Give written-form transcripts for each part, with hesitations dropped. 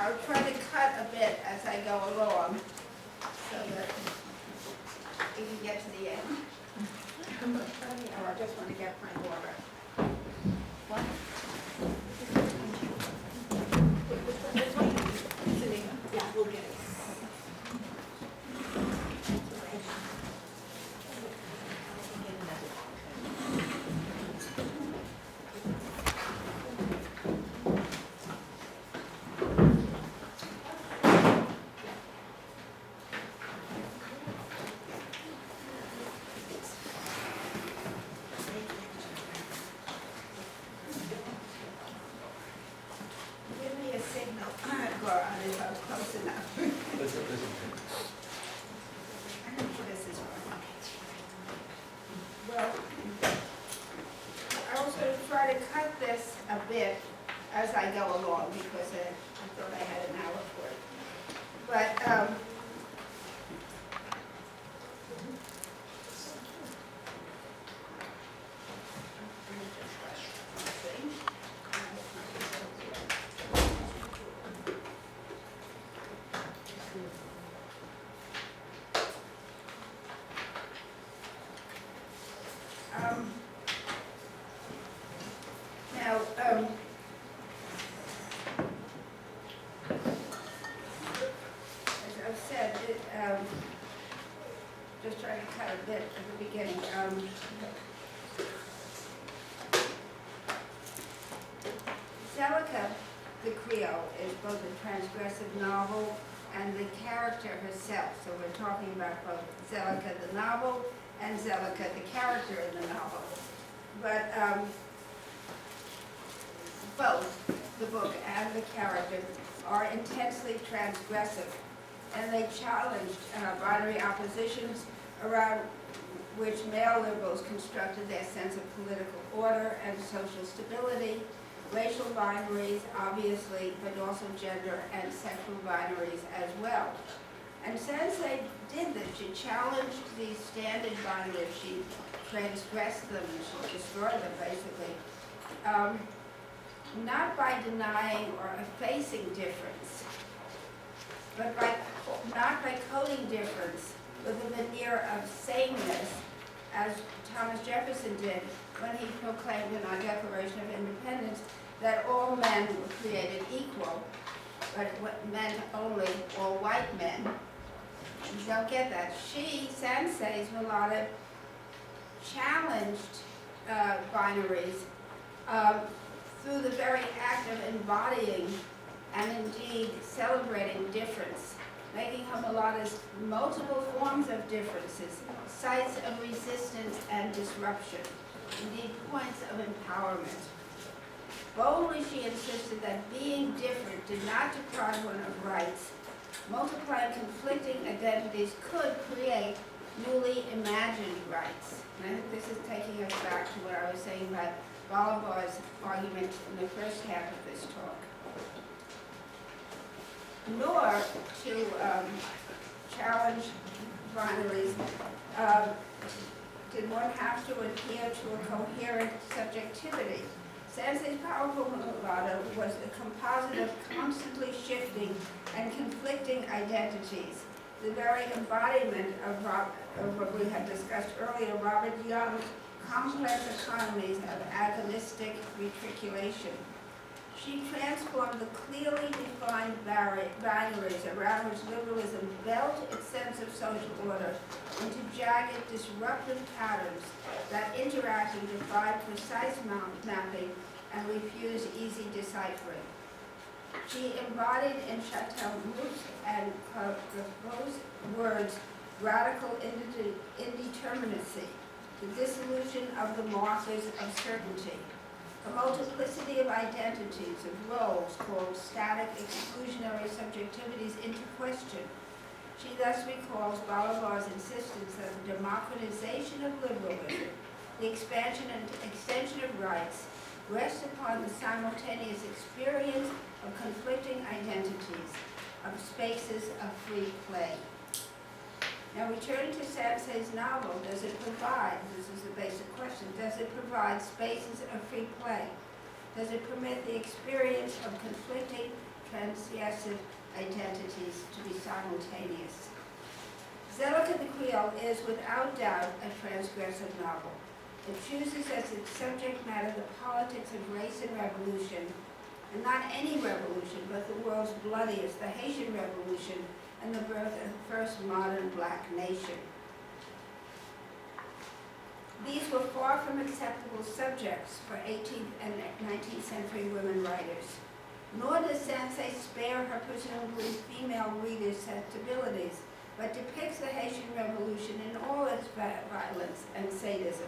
I'll try to cut a bit as I go along so that we can get to the end. Or I just want to get my water. Yeah, we'll get it. Give me a signal, Goran, if I'm close enough. Listen. I think this is wrong. Well, I was going to try to cut this a bit as I go along because I thought I had an hour for it. But now, as I've said, just trying to cut a bit at the beginning. Zelica, the Creole, is both a transgressive novel and the character herself. So we're talking about both Zelica the novel and Zelica the character in the novel. But both the book and the character are intensely transgressive, and they challenged binary oppositions around which male liberals constructed their sense of political order and social stability, racial binaries, obviously, but also gender and sexual binaries as well. And Sensei did this. She challenged these standard binaries. She transgressed them and she destroyed them, basically. Not by denying or effacing difference, but not by coding difference with a veneer of sameness, as Thomas Jefferson did when he proclaimed in our Declaration of Independence that all men were created equal, but it meant only all white men. You don't get that. She, Sensei's Mulatto, challenged binaries through the very act of embodying and indeed celebrating difference, making her mulattoes multiple forms of differences, sites of resistance and disruption, indeed points of empowerment. Boldly she insisted that being different did not deprive one of rights. Multiplying conflicting identities could create newly imagined rights. And I think this is taking us back to what I was saying about Bolivar's argument in the first half of this talk. Nor to challenge binaries did one have to adhere to a coherent subjectivity. Sensei's powerful mulatto was a composite of constantly shifting and conflicting identities, the very embodiment of what we had discussed earlier, Robert Young's complex economies of agonistic matriculation. She transformed the clearly defined binaries around which liberalism built its sense of social order into jagged, disruptive patterns that interact and defy precise mapping and refuse easy deciphering. She embodied in Chateaubriand's and Carrel's words radical indeterminacy, the dissolution of the markers of certainty, a multiplicity of identities, of roles called static exclusionary subjectivities into question. She thus recalls Bolivar's insistence that the democratization of liberalism, the expansion and extension of rights, rests upon the simultaneous experience of conflicting identities, of spaces of free play. Now returning to Sensei's novel, does it provide, this is the basic question, does it provide spaces of free play? Does it permit the experience of conflicting, transgressive identities to be simultaneous. Zelica the Creole is without doubt a transgressive novel. It chooses as its subject matter the politics of race and revolution, and not any revolution, but the world's bloodiest, the Haitian Revolution, and the birth of the first modern black nation. These were far from acceptable subjects for 18th and 19th century women writers. Nor does Sansei spare her presumably female readers' sensibilities, but depicts the Haitian Revolution in all its violence and sadism.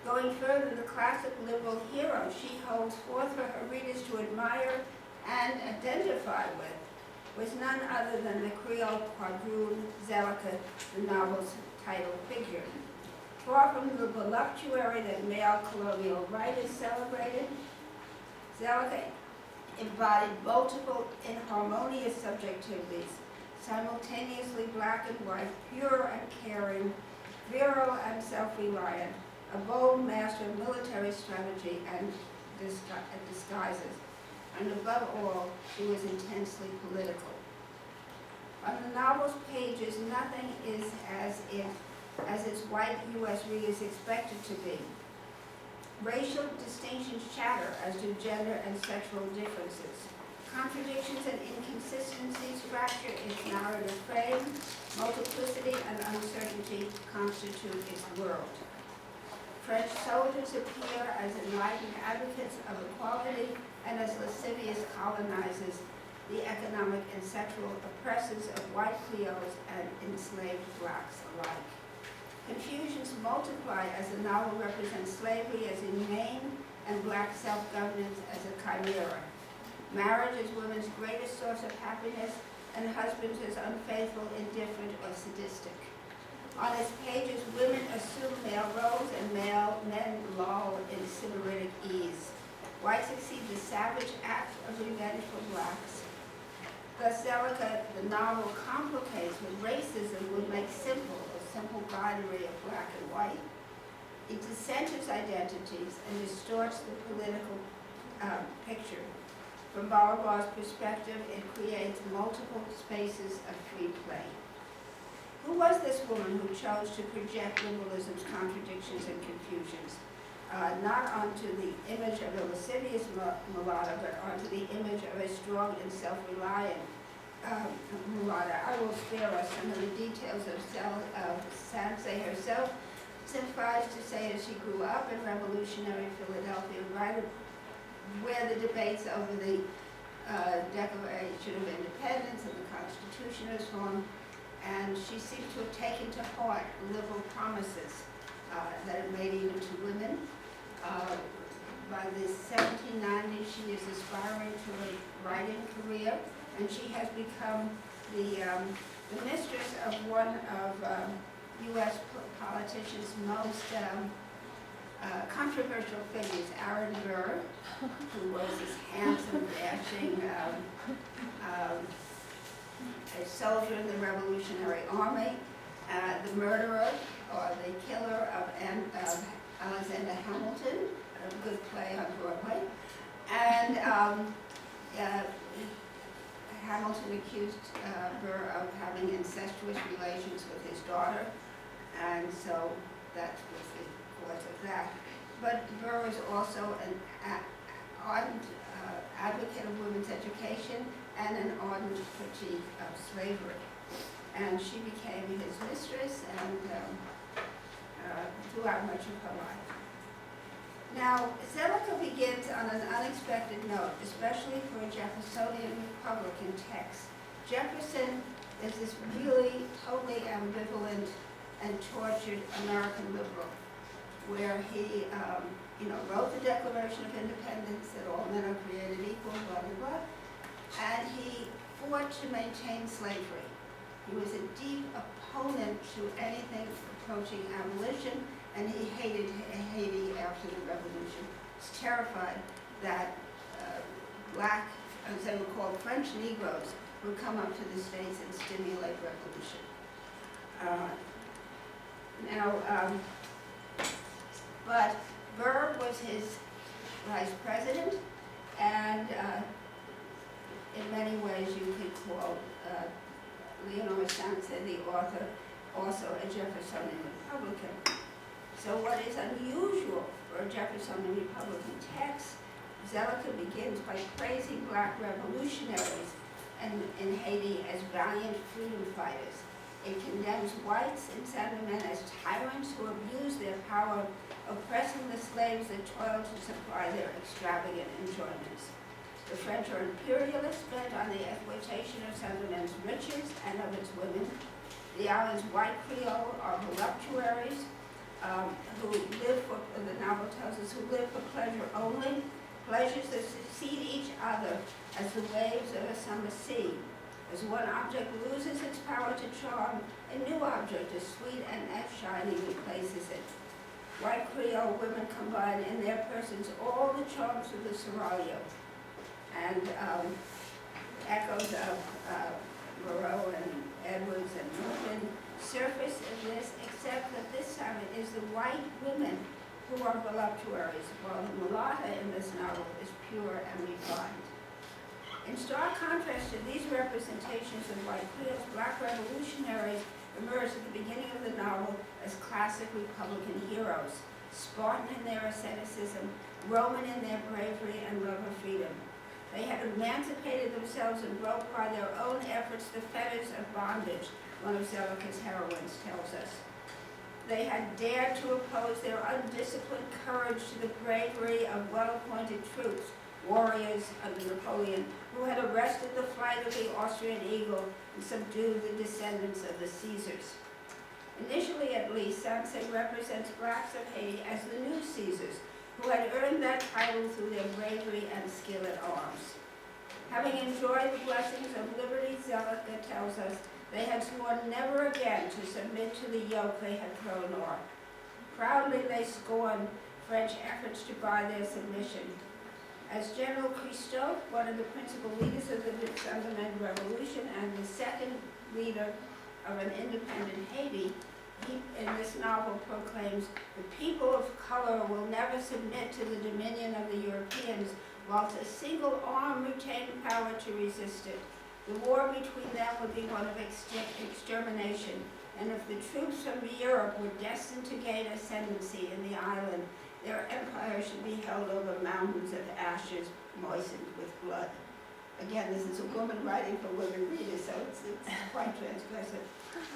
Going further, the classic liberal hero she holds forth for her readers to admire and identify with was none other than the Creole quadroon Zelica, the novel's title figure. Far from the voluptuary that male colonial writers celebrated, Zelica embodied multiple inharmonious subjectivities, simultaneously black and white, pure and caring, virile and self-reliant, a bold master of military strategy and disguises, and above all, she was intensely political. On the novel's pages, nothing is as its white U.S. readers expect it to be. Racial distinctions shatter, as do gender and sexual differences. Contradictions and inconsistencies fracture its narrative frame. Multiplicity and uncertainty constitute its world. French soldiers appear as enlightened advocates of equality and as lascivious colonizers, the economic and sexual oppressors of white Creoles and enslaved blacks alike. Confusions multiply as the novel represents slavery as inhumane and black self-governance as a chimera. Marriage as women's greatest source of happiness, and husbands as unfaithful, indifferent, or sadistic. On its pages, women assume male roles and men loll in sybaritic ease. Whites exceed the savage act of revenge for blacks. Thus, Zelica, the novel, complicates what racism would make simple, a simple binary of black and white. It dissenters identities and distorts the political picture. From Bolivar's perspective, it creates multiple spaces of free play. Who was this woman who chose to project liberalism's contradictions and confusions, not onto the image of a lascivious mulatto, but onto the image of a strong and self-reliant mulatto? I will spare us some of the details of Sansei herself. Suffice to say, as she grew up in revolutionary Philadelphia, right where the debates over the Declaration of Independence and the Constitution is formed, and she seemed to have taken to heart liberal promises that it made even to women. By the 1790s, she is aspiring to a writing career, and she has become the mistress of one of U.S. politicians' most controversial figures, Arbor, who was this handsome, dashing a soldier in the Revolutionary Army, the murderer or the killer of Alexander Hamilton, a good play on Broadway, and Hamilton accused Burr of having incestuous relations with his daughter, and so that was the cause of that. But Burr is also an ardent advocate of women's education and an ardent critique of slavery. And she became his mistress and throughout much of her life. Now, Zelica begins on an unexpected note, especially for a Jeffersonian Republican text. Jefferson is this really totally ambivalent and tortured American liberal, where he wrote the Declaration of Independence, that all men are created equal, blah, blah, blah, and he fought to maintain slavery. He was a deep opponent to anything approaching abolition, and he hated Haiti after the revolution. He was terrified that black, as they were called, French Negroes would come up to the States and stimulate revolution. But Burr was his vice president, and it Jeffersonian Republican. So what is unusual for a Jeffersonian Republican text, Zelliker begins by praising black revolutionaries in Haiti as valiant freedom fighters. It condemns whites in Saint Domingue as tyrants who abuse their power, oppressing the slaves that toil to supply their extravagant enjoyments. The French are imperialists bent on the exploitation of Saint Domingue's riches and of its women. The island's white Creole are voluptuaries who live for, the novel tells us, who live for pleasure only, pleasures that succeed each other as the waves of a summer sea. As one object loses its power to charm, a new object, as sweet and as shining, replaces it. White Creole women combine in their persons all the charms of the seraglio, and echoes of Moreau and Edwards and Milton surface in this, except that this time it is the white women who are voluptuaries, while the mulatta in this novel is pure and refined. In stark contrast to these representations of white Creoles, black revolutionaries emerge at the beginning of the novel as classic Republican heroes, Spartan in their asceticism, Roman in their bravery and love of freedom. They had emancipated themselves and broke by their own efforts the fetters of bondage, one of Zelliker's heroines tells us. They had dared to oppose their undisciplined courage to the bravery of well-appointed troops, warriors under Napoleon, who had arrested the flight of the Austrian eagle and subdued the descendants of the Caesars. Initially, at least, Sansa represents blacks of Haiti as the new Caesars, who had earned that title through their bravery and skill at arms. Having enjoyed the blessings of liberty, Zelliker tells us, they had sworn never again to submit to the yoke they had thrown off. Proudly they scorned French efforts to buy their submission. As General Christophe, one of the principal leaders of the Saint-Domingue Revolution and the second leader of an independent Haiti, he, in this novel, proclaims, the people of color will never submit to the dominion of the Europeans, whilst a single arm retained power to resist it. The war between them would be one of extermination, and if the troops from Europe were destined to gain ascendancy in the island, their empire should be held over mountains of ashes moistened with blood. Again, this is a woman writing for women readers, so it's quite transgressive.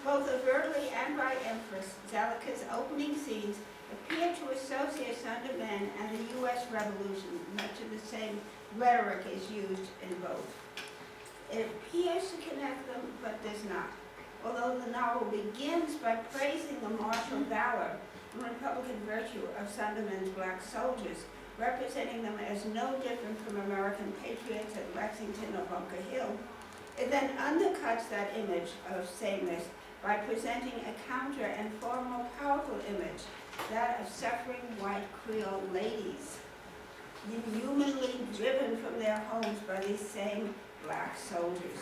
Both overtly and by emphasis, Zelliker's opening scenes appear to associate Saint-Domingue and the U.S. Revolution. Much of the same rhetoric is used in both. It appears to connect them, but does not. Although the novel begins by praising the martial valor and Republican virtue of Saint-Domingue's black soldiers, representing them as no different from American patriots at Lexington or Bunker Hill, it then undercuts that image of sameness by presenting a counter and far more powerful image, that of suffering white Creole ladies, inhumanly driven from their homes by these same black soldiers.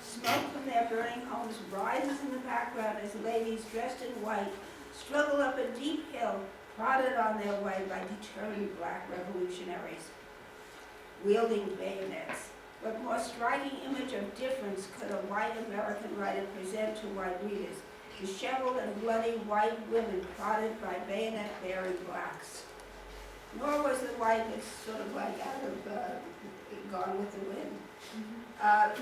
Smoke from their burning homes rises in the background as ladies dressed in white struggle up a deep hill, prodded on their way by determined black revolutionaries, wielding bayonets. What more striking image of difference could a white American writer present to white readers? Disheveled and bloody white women prodded by bayonet-bearing blacks. Nor was the white, it's sort of like out of Gone with the Wind.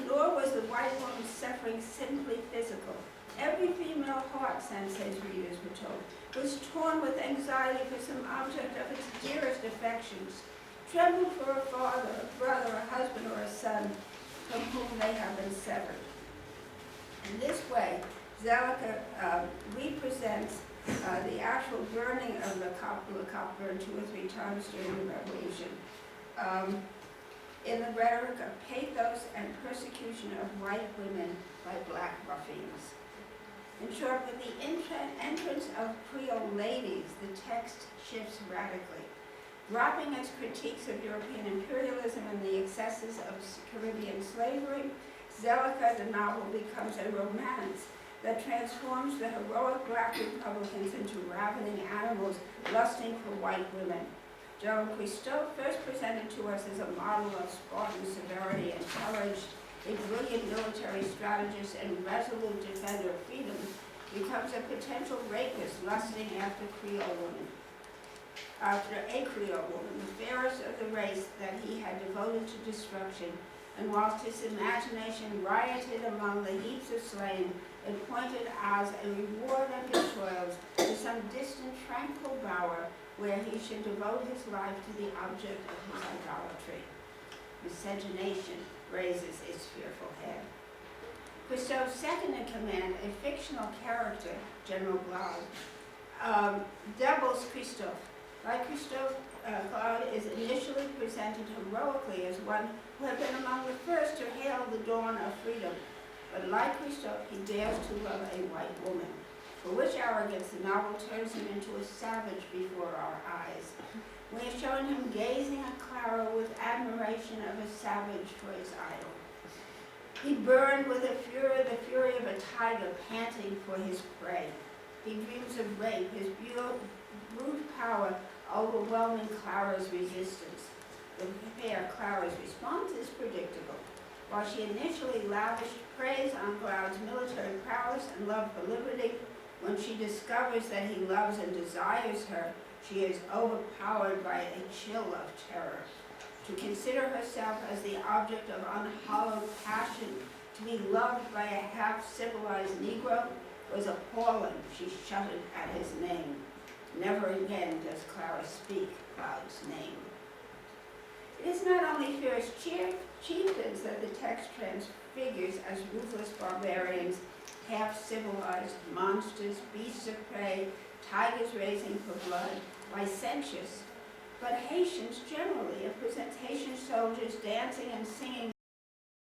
Nor was the white woman suffering simply physical. Every female heart, Sensei's readers were told, was torn with anxiety for some object of its dearest affections, trembled for a father, a brother, a husband, or a son from whom they have been severed. In this way, Zelliker represents the actual burning of the Cop burned 2 or 3 times during the Revolution, in the rhetoric of pathos and persecution of white women by black ruffians. In short, with the entrance of Creole ladies, the text shifts radically. Dropping its critiques of European imperialism and the excesses of Caribbean slavery, Zelliker, the novel, becomes a romance that transforms the heroic black Republicans into ravening animals lusting for white women. General Christophe, first presented to us as a model of Spartan severity and courage, a brilliant military strategist and resolute defender of freedom, becomes a potential rapist lusting after a Creole woman, the fairest of the race that he had devoted to destruction, and whilst his imagination rioted among the heaps of slain, it pointed as a reward of his toils to some distant tranquil bower where he should devote his life to the object of his idolatry. Miscegenation raises its fearful head. Cousteau's second in command, a fictional character, General Glaude, doubles Christophe. Like Cousteau, Glaude is initially presented heroically as one who had been among the first to hail the dawn of freedom. But like Christophe, he dares to love a white woman, for which arrogance the novel turns him into a savage before our eyes. We are showing him gazing at Clara with admiration of a savage for his idol. He burned with the fury of a tiger panting for his prey. He dreams of rape, his brute power overwhelming Clara's resistance. The fair Clara's response is predictable. While she initially lavished praise on Glaude's military prowess and love for liberty, when she discovers that he loves and desires her, she is overpowered by a chill of terror. To consider herself as the object of unhallowed passion, to be loved by a half-civilized Negro, was appalling. She shuddered at his name. Never again does Clara speak Glaude's name. It is not only fierce chieftains that the text transfigures as ruthless barbarians, half-civilized monsters, beasts of prey, tigers raising for blood, licentious, but Haitians generally. It presents Haitian soldiers dancing and singing